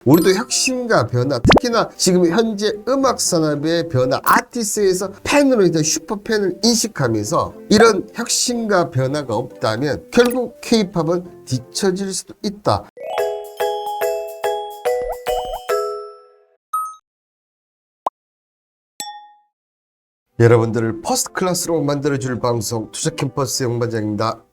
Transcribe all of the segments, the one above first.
우리도 혁신과 변화, 특히나 지금 현재 음악 산업의 변화, 아티스트에서 팬으로 인한 슈퍼팬을 인식하면서 이런 혁신과 변화가 없다면 결국 K-팝은 뒤처질 수도 있다. 여러분들을 퍼스트 클래스로 만들어줄 방송 투자 캠퍼스 영반장입니다.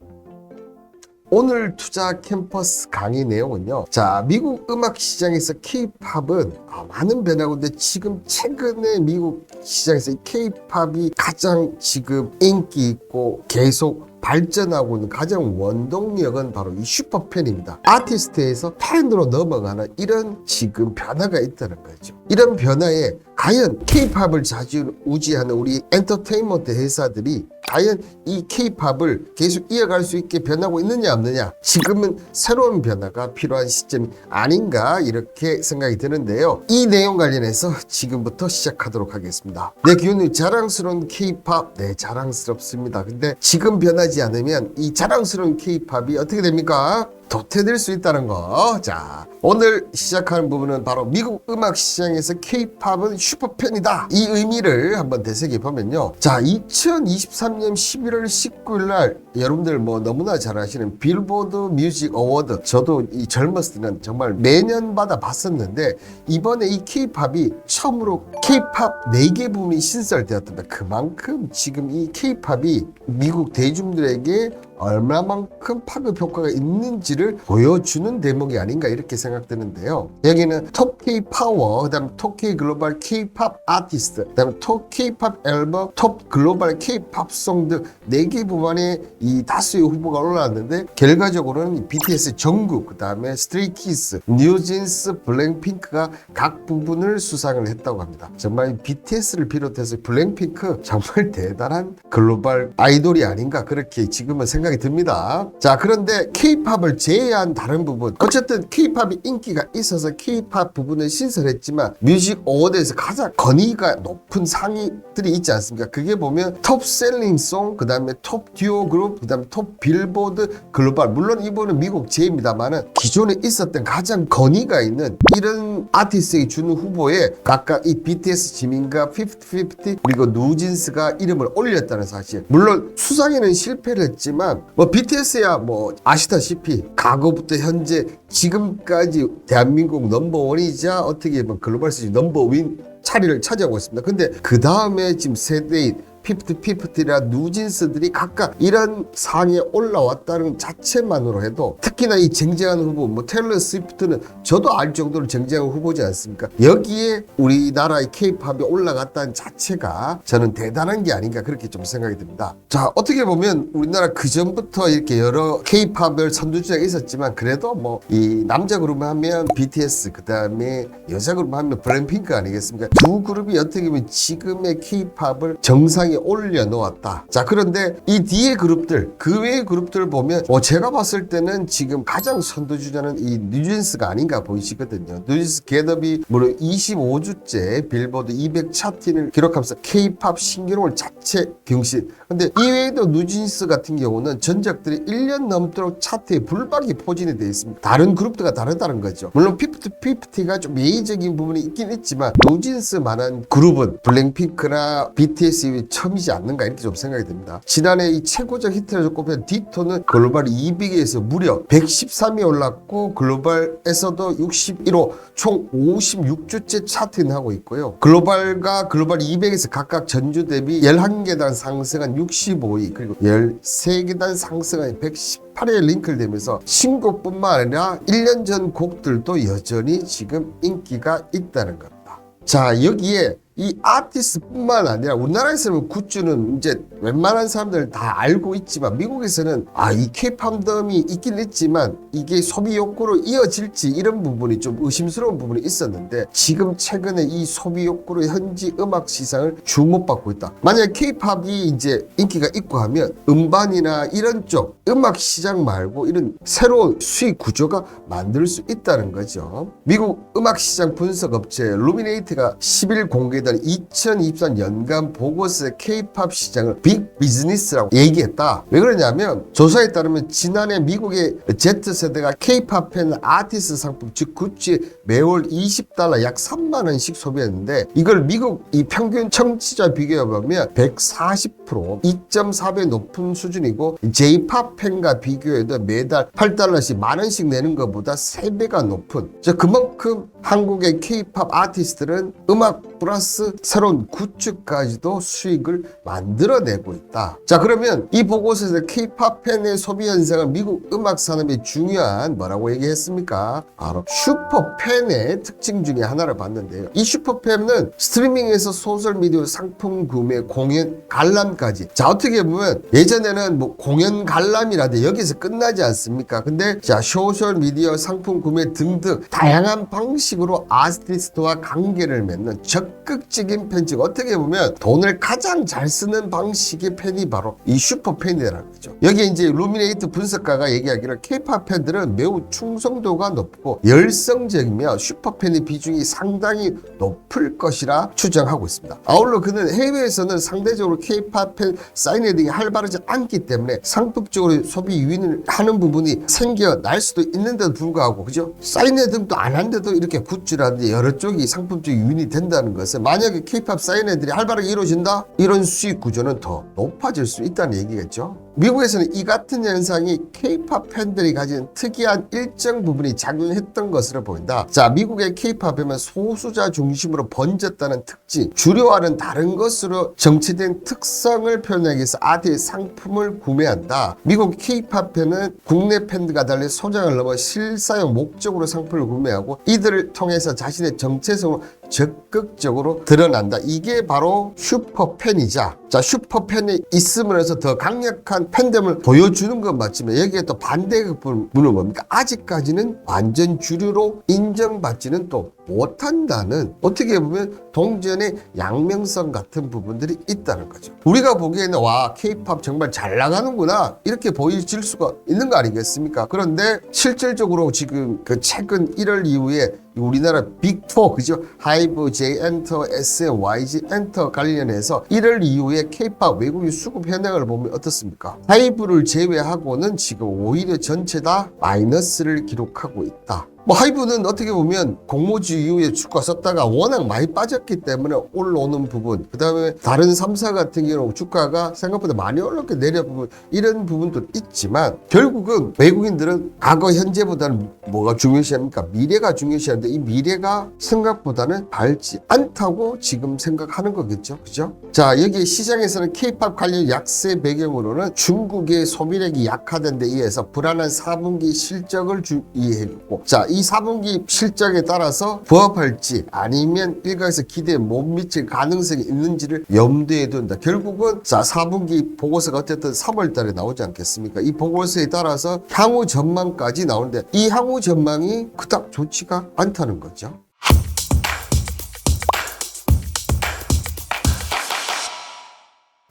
오늘 투자 캠퍼스 강의 내용은요. 자, 미국 음악 시장에서 K-팝은 많은 변화가 있는데 지금 최근에 미국 시장에서 K-팝이 가장 지금 인기 있고 계속 발전하고 있는 가장 원동력은 바로 이 슈퍼팬입니다. 아티스트에서 팬으로 넘어가는 이런 지금 변화가 있다는 거죠. 이런 변화에 과연 K-팝을 좌지우지하는 우리 엔터테인먼트 회사들이 과연 이 K-팝을 계속 이어갈 수 있게 변하고 있느냐 없느냐, 지금은 새로운 변화가 필요한 시점이 아닌가 이렇게 생각이 드는데요. 이 내용 관련해서 지금부터 시작하도록 하겠습니다. 내 기운이 자랑스러운 K-팝, 네, 자랑스럽습니다. 근데 지금 변하지 않으면 이 자랑스러운 K-팝이 어떻게 됩니까? 도태될 수 있다는 거. 자, 오늘 시작하는 부분은 바로 미국 음악 시장에서 K-팝은 슈퍼팬이다. 이 의미를 한번 되새겨 보면요. 자, 2023년 11월 19일 날 여러분들 뭐 너무나 잘 아시는 빌보드 뮤직 어워드, 저도 이 젊었을 때는 정말 매년마다 봤었는데 이번에 이 K-팝이 처음으로 K-팝 4개 부문이 신설되었답니다. 그만큼 지금 이 K-팝이 미국 대중들에게 얼마만큼 파급 효과가 있는지를 보여주는 대목이 아닌가 이렇게 생각되는데요. 여기는 톱 K-파워, 그 다음에 톱 K-글로벌 K-팝 아티스트, 그 다음에 톱 K-팝 앨범, 톱 글로벌 K-팝송 등 4개 부문에 이 다수의 후보가 올라왔는데 결과적으로는 BTS 정국, 그 다음에 스트레이키즈, 뉴진스, 블랙핑크가 각 부분을 수상을 했다고 합니다. 정말 BTS를 비롯해서 블랙핑크 정말 대단한 글로벌 아이돌이 아닌가 그렇게 지금은 생각이 듭니다. 자, 그런데 K-팝을 제외한 다른 부분, 어쨌든 K-팝이 인기가 있어서 K-팝 부분을 신설했지만 뮤직 어워드에서 가장 권위가 높은 상위들이 있지 않습니까? 그게 보면 톱 셀링송, 그 다음에 톱 듀오 그룹, 그 다음에 톱 빌보드 글로벌, 물론 이번은 미국 제입니다만은 기존에 있었던 가장 권위가 있는 이런 아티스트에게 주는 후보에 각각 이 BTS, 지민과 50-50 그리고 누진스가 이름을 올렸다는 사실. 물론 수상에는 실패를 했지만 뭐 BTS야 뭐 아시다시피 과거부터 현재 지금까지 대한민국 넘버원이자 어떻게 보면 글로벌 시장 넘버원 자리를 차지하고 있습니다. 근데 그 다음에 지금 세대인 50-50라 누진스들이 각각 이런 상에 올라왔다는 자체만으로 해도, 특히나 이 쟁쟁한 후보 뭐 테일러 스위프트는 저도 알 정도로 쟁쟁한 후보지 않습니까? 여기에 우리나라의 K-팝이 올라갔다는 자체가 저는 대단한 게 아닌가 그렇게 좀 생각이 듭니다. 자, 어떻게 보면 우리나라 그전부터 이렇게 여러 K-팝을 선두주자가 있었지만 그래도 뭐 이 남자 그룹 하면 BTS, 그 다음에 여자 그룹 하면 블랙핑크 아니겠습니까? 두 그룹이 어떻게 보면 지금의 K-팝을 정상에 올려놓았다. 자, 그런데 이 뒤에 그룹들, 그 외의 그룹들을 보면 제가 봤을 때는 지금 가장 선두주자는 이 뉴진스가 아닌가 보이시거든요. 뉴진스 겟업이 무려 25주째 빌보드 200 차트를 기록하면서 K-팝 신기록을 자체 경신. 근데 이외에도 뉴진스 같은 경우는 전작들이 1년 넘도록 차트에 불박이 포진이 되어 있습니다. 다른 그룹들과 다르다는 거죠. 물론 50-50가 좀 예의적인 부분이 있긴 있지만 뉴진스만한 그룹은 블랙핑크나 BTS 처음이지 않는가 이렇게 좀 생각이 듭니다. 지난해 이 최고적 히트를 꼽힌 디토는 글로벌 200에서 무려 113위에 올랐고 글로벌에서도 61호 총 56주째 차트인 하고 있고요. 글로벌과 글로벌 200에서 각각 전주 대비 11계단 상승한 65위 그리고 13계단 상승한 118위에 링크를 되면서 신곡뿐만 아니라 1년 전 곡들도 여전히 지금 인기가 있다는 겁니다. 자, 여기에 이 아티스트뿐만 아니라 우리나라에서는 굿즈는 이제 웬만한 사람들 다 알고 있지만 미국에서는 이 K-팝덤이 있긴 있지만 이게 소비 욕구로 이어질지 이런 부분이 좀 의심스러운 부분이 있었는데 지금 최근에 이 소비 욕구로 현지 음악 시장을 주목받고 있다. 만약 K-팝이 이제 인기가 있고 하면 음반이나 이런 쪽 음악 시장 말고 이런 새로운 수익 구조가 만들 수 있다는 거죠. 미국 음악 시장 분석 업체 루미네이트가 10일 공개된 보도된 2023 연간 보고서의 K-팝 시장을 빅 비즈니스라고 얘기했다. 왜 그러냐면 조사에 따르면 지난해 미국의 Z세대가 K-팝 팬 아티스트 상품 즉 구찌 매월 $20 약 3만 원씩 소비했는데 이걸 미국 이 평균 청취자 비교해보면 140% 2.4배 높은 수준이고 J-팝 팬과 비교해도 매달 $8씩 만 원씩 내는 것보다 3배가 높은 그만큼 한국의 K-팝 아티스트들은 음악 플러스 새로운 굿즈까지도 수익을 만들어내고 있다. 자, 그러면 이 보고서에서 K-팝 팬의 소비 현상을 미국 음악 산업의 중요한 뭐라고 얘기했습니까? 바로 슈퍼팬의 특징 중에 하나를 봤는데요. 이 슈퍼팬은 스트리밍에서 소셜미디어 상품 구매, 공연 관람까지. 자, 어떻게 보면 예전에는 뭐 공연 관람이라도 여기서 끝나지 않습니까? 근데 자, 소셜미디어 상품 구매 등등 다양한 방식으로 아티스트와 관계를 맺는 적극적인 팬, 즉 어떻게 보면 돈을 가장 잘 쓰는 방식의 팬이 바로 이 슈퍼팬이라는 거죠. 여기 이제 루미네이트 분석가가 얘기하기를 K-팝 팬들은 매우 충성도가 높고 열성적이며 슈퍼팬의 비중이 상당히 높을 것이라 추정하고 있습니다. 아울러 그는 해외에서는 상대적으로 K-팝 팬 사인회딩이 활발하지 않기 때문에 상습적으로 소비 유인을 하는 부분이 생겨날 수도 있는데도 불구하고 그죠? 사인회등도 안 한데도 이렇게 굿즈라든지 여러 쪽이 상품적 유인이 된다는 것은 만약에 K-팝 사인회들이 활발하게 이루어진다? 이런 수익 구조는 더 높아질 수 있다는 얘기겠죠. 미국에서는 이 같은 현상이 K-팝 팬들이 가진 특이한 일정 부분이 작용했던 것으로 보인다. 자, 미국의 K-팝에는 소수자 중심으로 번졌다는 특징, 주류와는 다른 것으로 정체된 특성을 표현하기 위해서 아티의 상품을 구매한다. 미국 K-팝 팬은 국내 팬들과 달리 소장을 넘어 실사용 목적으로 상품을 구매하고 이들을 통해서 자신의 정체성을 적극적으로 드러난다. 이게 바로 슈퍼팬이자 자, 슈퍼팬이 있으면서 더 강력한 팬덤을 보여주는 건 맞지만 여기에 또 반대의 부분은 뭡니까? 아직까지는 완전 주류로 인정받지는 또 못한다는 어떻게 보면 동전의 양면성 같은 부분들이 있다는 거죠. 우리가 보기에는 와, K-팝 정말 잘 나가는구나 이렇게 보여질 수가 있는 거 아니겠습니까? 그런데 실질적으로 지금 그 최근 1월 이후에 우리나라 빅4 그죠? 하이브, J-엔터, SM, YG 엔터 관련해서 1월 이후에 K-팝 외국인 수급 현황을 보면 어떻습니까? 하이브를 제외하고는 지금 오히려 전체 다 마이너스를 기록하고 있다. 뭐 하이브는 어떻게 보면 공모주 이후에 주가 썼다가 워낙 많이 빠졌기 때문에 올라오는 부분, 그 다음에 다른 3사 같은 경우는 주가가 생각보다 많이 올랐게 내려 부분 이런 부분도 있지만 결국은 외국인들은 과거 현재보다는 뭐가 중요시합니까? 미래가 중요시하는데 이 미래가 생각보다는 밝지 않다고 지금 생각하는 거겠죠, 그죠? 자, 여기 시장에서는 K-팝 관련 약세 배경으로는 중국의 소비력이 약화된 데 의해서 불안한 4분기 실적을 주의했고, 자, 이 4분기 실적에 따라서 부합할지 아니면 일각에서 기대에 못 미칠 가능성이 있는지를 염두에 둔다. 결국은 자, 4분기 보고서가 어쨌든 3월 달에 나오지 않겠습니까? 이 보고서에 따라서 향후 전망까지 나오는데 이 향후 전망이 그닥 좋지가 않다는 거죠.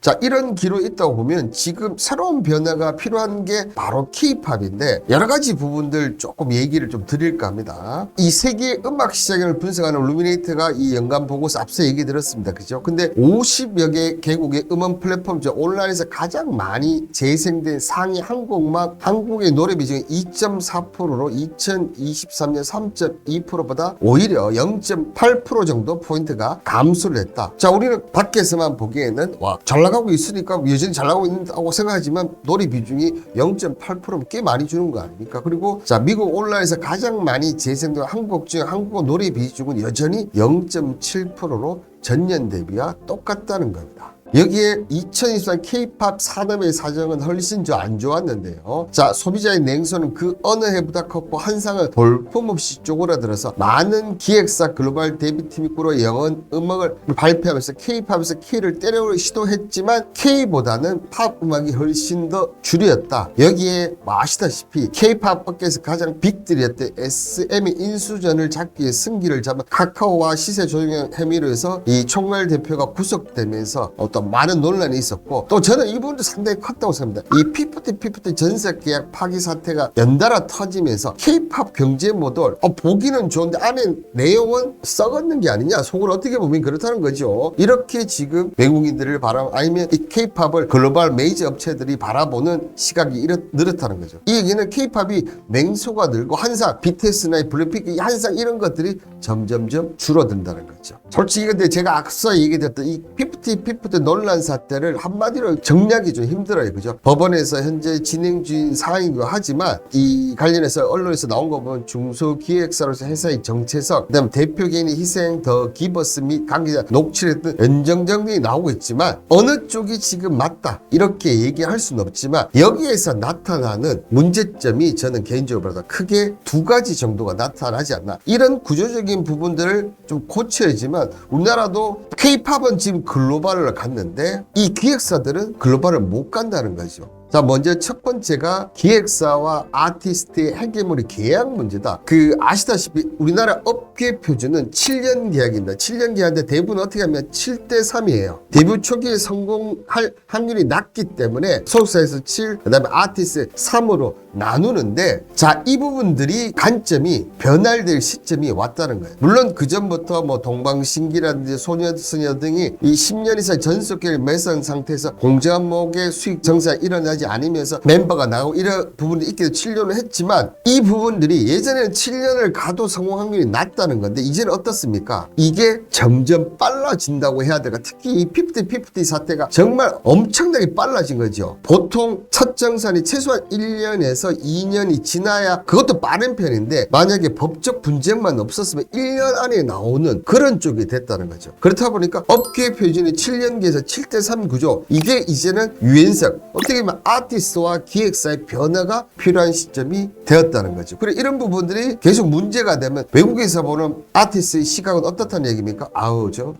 자, 이런 기로 있다고 보면 지금 새로운 변화가 필요한 게 바로 K-팝인데 여러 가지 부분들 조금 얘기를 좀 드릴까 합니다. 이 세계 음악 시장을 분석하는 루미네이트가 이 연간 보고서 앞서 얘기 들었습니다. 그죠? 근데 50여 개 개국의 음원 플랫폼 중 온라인에서 가장 많이 재생된 상위 한국음악 한국의 노래 비중이 2.4%로 2023년 3.2%보다 오히려 0.8% 정도 포인트가 감소를 했다. 자, 우리는 밖에서만 보기에는 와, 잘 나가고 있으니까 여전히 잘 나가고 있다고 생각하지만 노래 비중이 0.8%면 꽤 많이 주는 거 아닙니까? 그리고 자, 미국 온라인에서 가장 많이 재생된 한국 중 한국어 노래 비중은 여전히 0.7%로 전년 대비와 똑같다는 겁니다. 여기에 2023 K-팝 산업의 사정은 훨씬 안 좋았는데요. 자, 소비자의 냉소는 그 어느 해보다 컸고 한상을 볼품없이 쪼그라들어서 많은 기획사 글로벌 데뷔팀이 꾸려 영원 음악을 발표하면서 K-팝에서 K를 때려올 시도했지만 K보다는 팝 음악이 훨씬 더 주류였다. 여기에 아시다시피 K-팝 업계에서 가장 빅들이었던 SM의 인수전을 잡기 위해 승기를 잡은 카카오와 시세 조정 혐의로 해서 이 총괄 대표가 구속되면서 또 또 많은 논란이 있었고, 또 저는 이 부분도 상당히 컸다고 생각합니다. 이 피프티 전세 계약 파기 사태가 연달아 터지면서 K-팝 경제 모델 보기는 좋은데 안에 내용은 썩었는 게 아니냐, 속으로 어떻게 보면 그렇다는 거죠. 이렇게 지금 외국인들을 아니면 이 K-팝을 글로벌 메이저 업체들이 바라보는 시각이 늘었다는 거죠. 이 얘기는 K-팝이 맹소가 늘고 한상 BTS나 블랙핑크 한상 이런 것들이 점점점 줄어든다는 거죠. 솔직히 근데 제가 앞서 얘기했던 이 피프티 논란 사태를 한마디로 정리하기 좀 힘들어요. 그죠? 법원에서 현재 진행 중인 사항이기도 하지만 이 관련해서 언론에서 나온 거 보면 중소기획사로서 회사의 정체성, 그다음 대표 개인의 희생, 더 기버스 및 관계자 녹취를 했던 연정정이 나오고 있지만 어느 쪽이 지금 맞다 이렇게 얘기할 수는 없지만 여기에서 나타나는 문제점이 저는 개인적으로 봐도 크게 두 가지 정도가 나타나지 않나. 이런 구조적인 부분들을 좀 고쳐야지만 우리나라도 K-팝은 지금 글로벌을 갔는데 이 기획사들은 글로벌을 못 간다는 거죠. 자, 먼저 첫 번째가 기획사와 아티스트의 해결물이 계약 문제다. 아시다시피 우리나라 업계 표준은 7년 계약입니다. 7년 계약인데 대부분 어떻게 하면 7대3이에요. 데뷔 초기에 성공할 확률이 낮기 때문에 소속사에서 7, 그 다음에 아티스트 3으로 나누는데, 자, 이 부분들이 관점이 변화될 시점이 왔다는 거예요. 물론 그 전부터 뭐 동방신기라든지 소녀소녀 등이 이 10년 이상 전속계를 매선 상태에서 공정목의 수익 정상이 일어나지 않으면서 멤버가 나오고 이런 부분이 있기도 7년을 했지만, 이 부분들이 예전에는 7년을 가도 성공 확률이 낮다는 건데 이제는 어떻습니까? 이게 점점 빨라진다고 해야 될까? 특히 이 피프티 사태가 정말 엄청나게 빨라진 거죠. 보통 첫 정산이 최소한 1년에서 2년이 지나야, 그것도 빠른 편인데 만약에 법적 분쟁만 없었으면 1년 안에 나오는 그런 쪽이 됐다는 거죠. 그렇다 보니까 업계 표준이 7년계에서 7대3 구조, 이게 이제는 유연성, 어떻게 보면 아티스트와 기획사의 변화가 필요한 시점이 되었다는 거죠. 그래, 이런 부분들이 계속 문제가 되면 외국에서 보는 아티스트의 시각은 어떻다는 얘기입니까?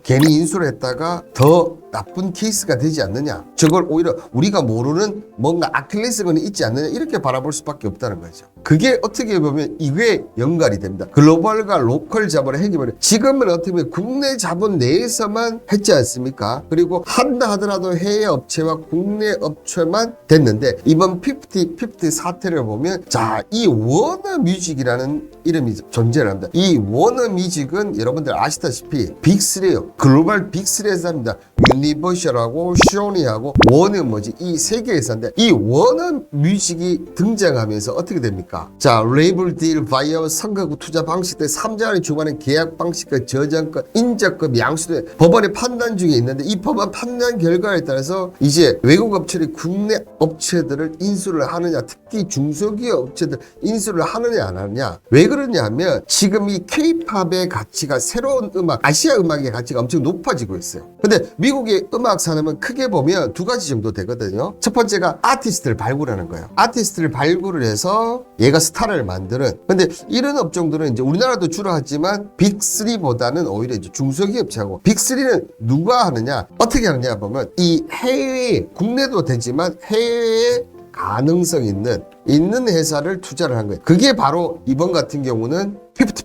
괜히 인수를 했다가 더 나쁜 케이스가 되지 않느냐, 저걸 오히려 우리가 모르는 뭔가 아킬레스건이 있지 않느냐, 이렇게 바라볼 수밖에 없다는 거죠. 그게 어떻게 보면 이게 연관이 됩니다. 글로벌과 로컬 자본의 해결을 지금은 어떻게 보면 국내 자본 내에서만 했지 않습니까? 그리고 한다 하더라도 해외 업체와 국내 업체만 됐는데, 이번 피프티 사태를 보면, 자, 이 워너뮤직이라는 이름이 존재를 합니다. 이 워너뮤직은 여러분들 아시다시피 빅3예요. 글로벌 빅3에서 합니다. 유니버셜하고 쇼니하고 워너뮤직, 이 세 개 회사인데, 이 워너뮤직이 등장하면서 어떻게 됩니까? 자, 레이블 딜, 바이어, 선거구 투자 방식 등 3자간의 주관의 계약 방식과 저작권, 인적권, 양수대 법원의 판단 중에 있는데, 이 법원 판단 결과에 따라서 이제 외국 업체들이 국내 업체들을 인수를 하느냐, 특히 중소기업 업체들 인수를 하느냐 안 하느냐. 왜 그러냐 하면 지금 이 K-팝의 가치가, 새로운 음악, 아시아 음악의 가치가 엄청 높아지고 있어요. 근데 미국의 음악 산업은 크게 보면 두 가지 정도 되거든요. 첫 번째가 아티스트를 발굴하는 거예요. 아티스트를 발굴을 해서 얘가 스타를 만드는. 근데 이런 업종들은 이제 우리나라도 주로 하지만 빅3보다는 오히려 이제 중소기업체하고, 빅3는 누가 하느냐, 어떻게 하느냐 보면 이 해외, 국내도 되지만 해외에 가능성 있는 회사를 투자를 한 거예요. 그게 바로 이번 같은 경우는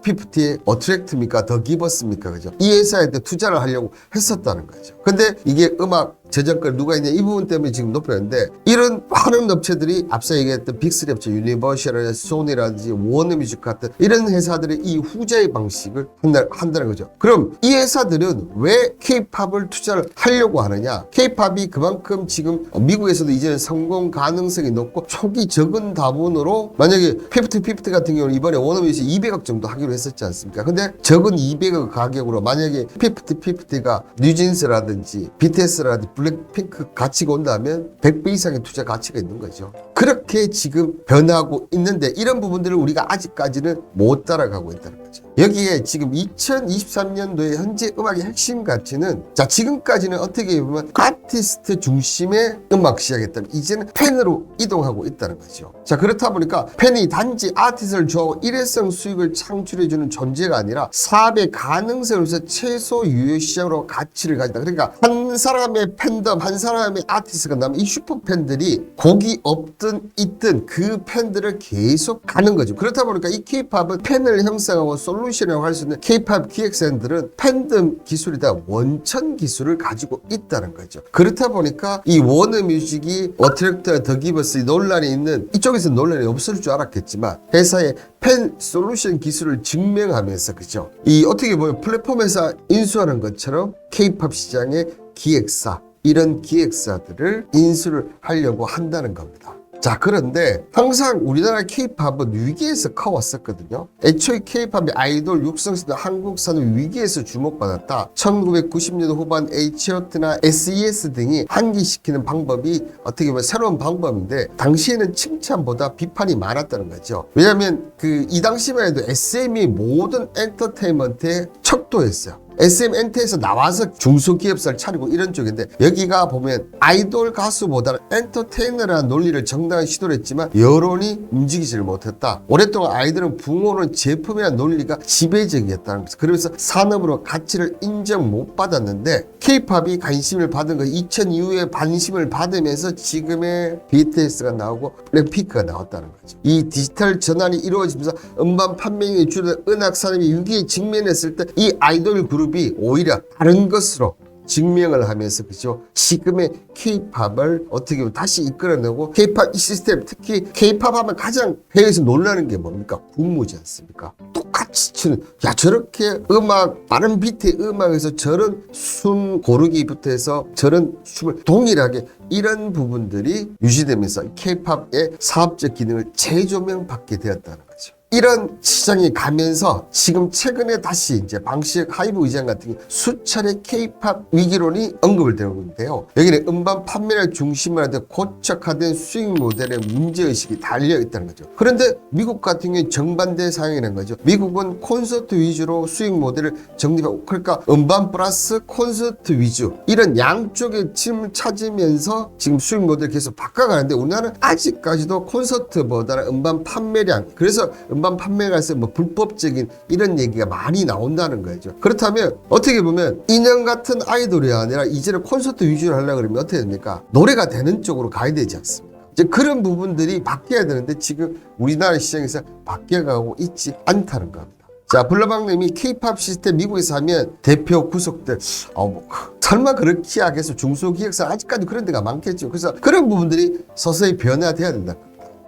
피프티의 어트랙트입니까? 더 기버스입니까? 그죠? 이 회사한테 투자를 하려고 했었다는 거죠. 근데 이게 음악 저작권 누가 있냐, 이 부분 때문에 지금 높였는데, 이런 많은 업체들이 앞서 얘기했던 빅3 업체, 유니버셜, 소니라든지 워너뮤직 같은 이런 회사들이 이 후자의 방식을 한다는 거죠. 그럼 이 회사들은 왜 K-팝을 투자를 하려고 하느냐? K-팝이 그만큼 지금 미국에서도 이제는 성공 가능성이 높고 초기 적은 자본으로, 만약에 피프티 같은 경우는 이번에 워너뮤직 200억 정도 하기로 했었지 않습니까? 근데 적은 200억 가격으로 만약에 피프티가 뉴진스라든지 BTS라든지 블랙핑크 가치가 온다면 100배 이상의 투자 가치가 있는 거죠. 그렇게 지금 변하고 있는데, 이런 부분들을 우리가 아직까지는 못 따라가고 있다는 거죠. 여기에 지금 2023년도에 현재 음악의 핵심 가치는, 자, 지금까지는 어떻게 보면 아티스트 중심의 음악 시작했다면 이제는 팬으로 이동하고 있다는 거죠. 자, 그렇다 보니까 팬이 단지 아티스트를 좋아하고 일회성 수익을 창출해주는 존재가 아니라 사업의 가능성을 위해서 최소 유효 시장으로 가치를 가진다. 그러니까 한 사람의 팬덤, 한 사람의 아티스트가 나면 이 슈퍼팬들이 곡이 없든 있든 그 팬들을 계속 가는 거죠. 그렇다 보니까 이 K-팝은 팬을 형성하고 솔루션이라고 할 수 있는 K-팝 기획사들은 팬덤 기술이다 원천 기술을 가지고 있다는 거죠. 그렇다 보니까 이 워너뮤직이 어트랙트와 더 기버스 논란이 있는 이쪽에서 논란이 없을 줄 알았겠지만 회사의 팬 솔루션 기술을 증명하면서 그죠. 이 어떻게 보면 플랫폼에서 인수하는 것처럼 K-팝 시장의 기획사 이런 기획사들을 인수를 하려고 한다는 겁니다. 자, 그런데 항상 우리나라 K-팝은 위기에서 커왔었거든요. 애초에 K-팝의 아이돌 육성시대 한국사는 위기에서 주목받았다. 1990년대 후반 H.O.T나 SES 등이 환기시키는 방법이 어떻게 보면 새로운 방법인데 당시에는 칭찬보다 비판이 많았다는 거죠. 왜냐하면 이 당시만 해도 SM이 모든 엔터테인먼트에 척도했어요. SM 엔터에서 나와서 중소기업사를 차리고 이런 쪽인데 여기가 보면 아이돌 가수보다는 엔터테이너라는 논리를 정당히 시도를 했지만 여론이 움직이지를 못했다. 오랫동안 아이돌은 붕어는 제품이라는 논리가 지배적이었다는 거죠. 그러면서 산업으로 가치를 인정 못 받았는데 K-팝이 관심을 받은 거 2000 이후에 관심을 받으면서 지금의 BTS가 나오고 블랙핑크가 나왔다는 거죠. 이 디지털 전환이 이루어지면서 음반 판매량이 줄어든 음악 산업이 위기에 직면했을 때 이 아이돌 그룹이 오히려 다른 것으로 증명을 하면서 그죠. 지금의 K-팝을 어떻게 보면 다시 이끌어내고 K-팝 시스템 특히 K-팝 하면 가장 해외에서 놀라는 게 뭡니까? 군무지 않습니까? 똑같이 추는 야 저렇게 음악 빠른 비트의 음악에서 저런 숨 고르기부터 해서 저런 춤을 동일하게 이런 부분들이 유지되면서 K-팝의 사업적 기능을 재조명받게 되었다는 거죠. 이런 시장이 가면서 지금 최근에 다시 이제 방시혁 하이브 의장 같은 경우 수차례 K-팝 위기론이 언급을 되는 건데요. 여기는 음반 판매를 중심으로 하는 고착화된 수익 모델의 문제의식이 달려 있다는 거죠. 그런데 미국 같은 경우는 정반대 상황이라는 거죠. 미국은 콘서트 위주로 수익 모델을 정립하고 그러니까 음반 플러스 콘서트 위주 이런 양쪽의 팀을 찾으면서 지금 수익 모델을 계속 바꿔가는데 우리나라는 아직까지도 콘서트보다는 음반 판매량 그래서 음반 판매가 있어 뭐 불법적인 이런 얘기가 많이 나온다는 거죠. 그렇다면 어떻게 보면 인형 같은 아이돌이 아니라 이제는 콘서트 위주로 하려고 그러면 어떻게 됩니까? 노래가 되는 쪽으로 가야 되지 않습니까? 이제 그런 부분들이 바뀌어야 되는데 지금 우리나라 시장에서 바뀌어가고 있지 않다는 겁니다. 자, 블러방님이 K-팝 시스템 미국에서 하면 대표 구속들 설마 그렇게 하겠어? 중소기획사 아직까지 그런 데가 많겠죠. 그래서 그런 부분들이 서서히 변화돼야 된다.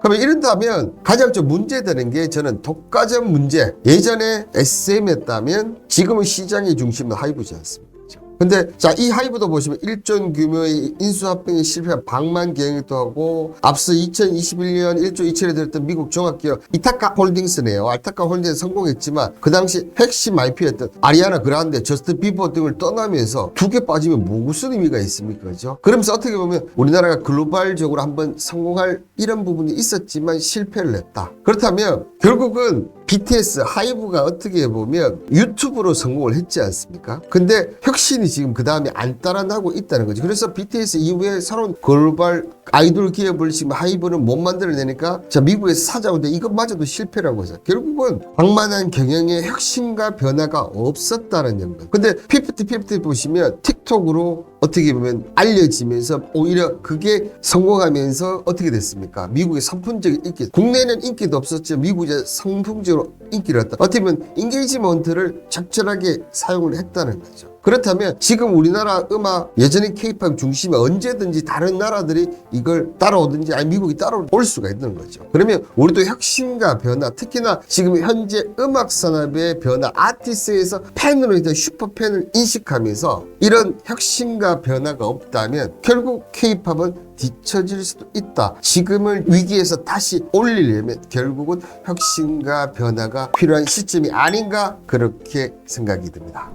그러면 이런다면 가장 좀 문제되는 게 저는 독과점 문제. 예전에 SM이었다면 지금은 시장의 중심은 하이브지 않습니까? 근데 자, 이 하이브도 보시면 일정 규모의 인수합병에 실패한 방만 경영도 하고 앞서 2021년 1조 2천에 들었던 미국 종합기업 이타카 홀딩스네요. 알타카 홀딩스 성공했지만 그 당시 핵심 IP였던 아리아나 그란데, 저스트 비버 등을 떠나면서 두 개 빠지면 무슨 의미가 있습니까? 그죠? 그러면서 어떻게 보면 우리나라가 글로벌적으로 한번 성공할 이런 부분이 있었지만 실패를 했다. 그렇다면 결국은 BTS 하이브가 어떻게 보면 유튜브로 성공을 했지 않습니까? 근데 혁신이 지금 그 다음에 안 따라나고 있다는 거죠. 그래서 BTS 이후에 새로운 글로벌 아이돌 기업을 지금 하이브는 못 만들어내니까 자 미국에서 사자오는데 이것마저도 실패라는 거죠. 결국은 방만한 경영의 혁신과 변화가 없었다는 연관. 근데 피프티 보시면 틱톡으로 어떻게 보면 알려지면서 오히려 그게 성공하면서 어떻게 됐습니까? 미국의 선풍적인 인기, 국내는 인기도 없었죠. 미국에 선풍적으로 인기를 얻다. 어떻게 보면 인게이지먼트를 적절하게 사용을 했다는 거죠. 그렇다면 지금 우리나라 음악 예전에 K-팝 중심에 언제든지 다른 나라들이 이걸 따라오든지 아니 미국이 따라올 수가 있는 거죠. 그러면 우리도 혁신과 변화 특히나 지금 현재 음악 산업의 변화 아티스트에서 팬으로 이제 슈퍼팬을 인식하면서 이런 혁신과 변화가 없다면 결국 K-팝은 뒤처질 수도 있다. 지금을 위기에서 다시 올리려면 결국은 혁신과 변화가 필요한 시점이 아닌가 그렇게 생각이 듭니다.